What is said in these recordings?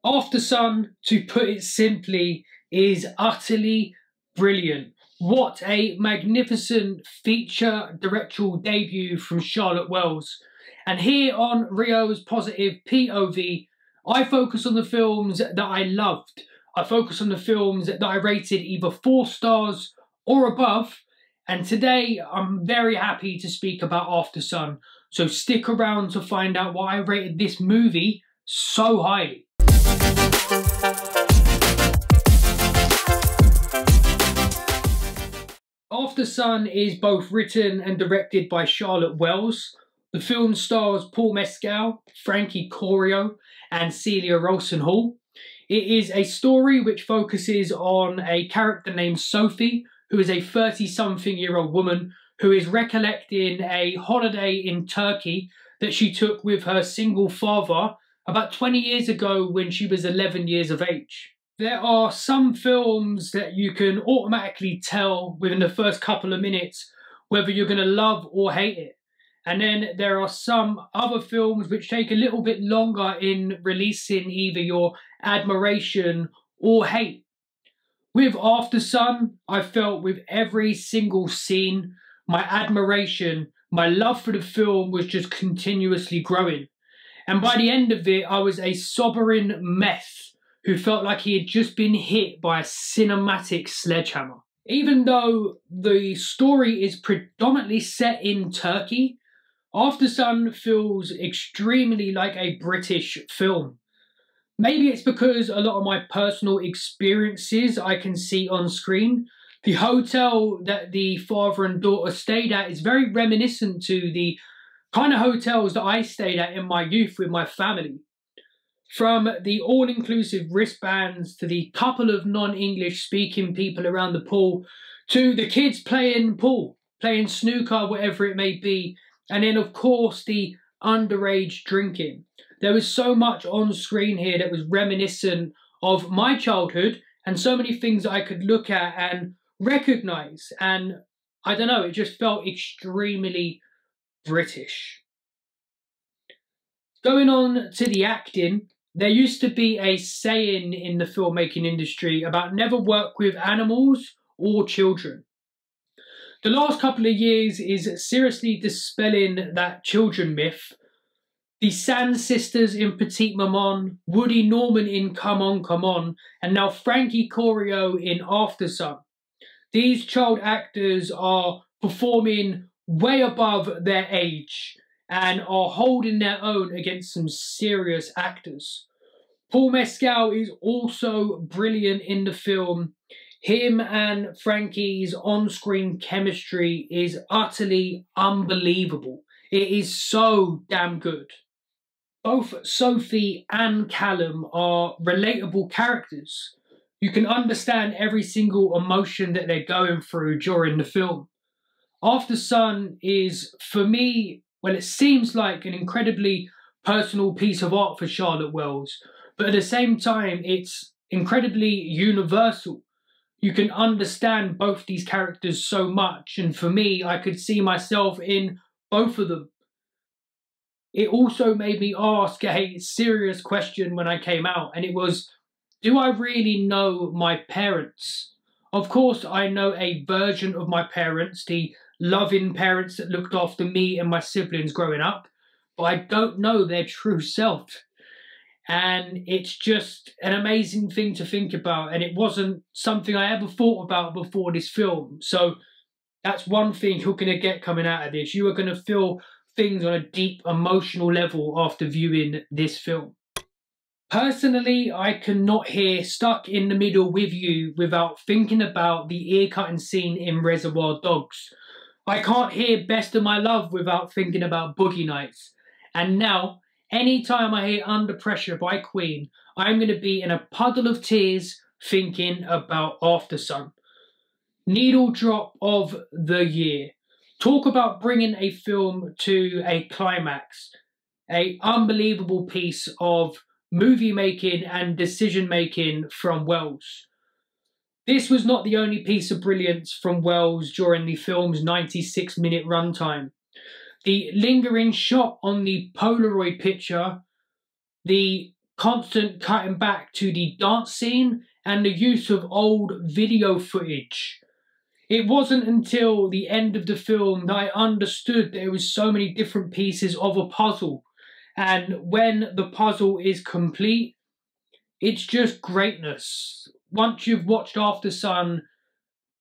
Aftersun, to put it simply, is utterly brilliant. What a magnificent feature directorial debut from Charlotte Wells. And here on Rio's Positive POV, I focus on the films that I loved. I focus on the films that I rated either 4 stars or above. And today I'm very happy to speak about Aftersun. So stick around to find out why I rated this movie so highly. Aftersun is both written and directed by Charlotte Wells. The film stars Paul Mescal, Frankie Corio and Celia Rowlson-Hall. It is a story which focuses on a character named Sophie, who is a 30-something-year-old woman who is recollecting a holiday in Turkey that she took with her single father about 20 years ago when she was 11 years of age. There are some films that you can automatically tell within the first couple of minutes whether you're going to love or hate it. And then there are some other films which take a little bit longer in releasing either your admiration or hate. With Aftersun, I felt with every single scene, my admiration, my love for the film was just continuously growing. And by the end of it, I was a sobbing mess who felt like he had just been hit by a cinematic sledgehammer. Even though the story is predominantly set in Turkey, Aftersun feels extremely like a British film. Maybe it's because a lot of my personal experiences I can see on screen. The hotel that the father and daughter stayed at is very reminiscent to the kind of hotels that I stayed at in my youth with my family. From the all-inclusive wristbands to the couple of non-English speaking people around the pool to the kids playing pool, playing snooker, whatever it may be. And then, of course, the underage drinking. There was so much on screen here that was reminiscent of my childhood and so many things that I could look at and recognise. And I don't know, it just felt extremely British. Going on to the acting, there used to be a saying in the filmmaking industry about never work with animals or children. The last couple of years is seriously dispelling that children myth. The Sand sisters in Petite Maman, Woody Norman in Come On, Come On, and now Frankie Corio in Aftersun. These child actors are performing way above their age and are holding their own against some serious actors. Paul Mescal is also brilliant in the film. Him and Frankie's on-screen chemistry is utterly unbelievable. It is so damn good. Both Sophie and Callum are relatable characters. You can understand every single emotion that they're going through during the film. Aftersun is, for me, well, it seems like an incredibly personal piece of art for Charlotte Wells, but at the same time, it's incredibly universal. You can understand both these characters so much, and for me, I could see myself in both of them. It also made me ask a serious question when I came out, and it was, do I really know my parents? Of course, I know a version of my parents, the loving parents that looked after me and my siblings growing up, but I don't know their true self. And it's just an amazing thing to think about, and it wasn't something I ever thought about before this film. So that's one thing you're going to get coming out of this. You are going to feel things on a deep emotional level after viewing this film. Personally, I cannot hear Stuck in the Middle with You without thinking about the ear-cutting scene in Reservoir Dogs. I can't hear Best of My Love without thinking about Boogie Nights. And now, anytime I hear Under Pressure by Queen, I'm going to be in a puddle of tears thinking about Aftersun. Needle drop of the year. Talk about bringing a film to a climax. An unbelievable piece of movie making and decision making from Wells. This was not the only piece of brilliance from Wells during the film's 96-minute runtime. The lingering shot on the Polaroid picture, the constant cutting back to the dance scene and the use of old video footage. It wasn't until the end of the film that I understood there was so many different pieces of a puzzle. And when the puzzle is complete, it's just greatness. Once you've watched Aftersun,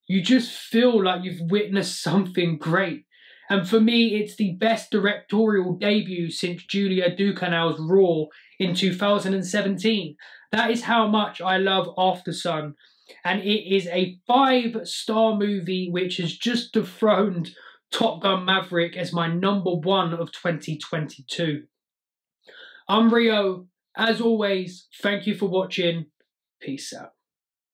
you just feel like you've witnessed something great. And for me, it's the best directorial debut since Julia Ducournau's Raw in 2017. That is how much I love Aftersun. And it is a 5-star movie which has just dethroned Top Gun Maverick as my #1 of 2022. I'm Rio. As always, thank you for watching. Peace out.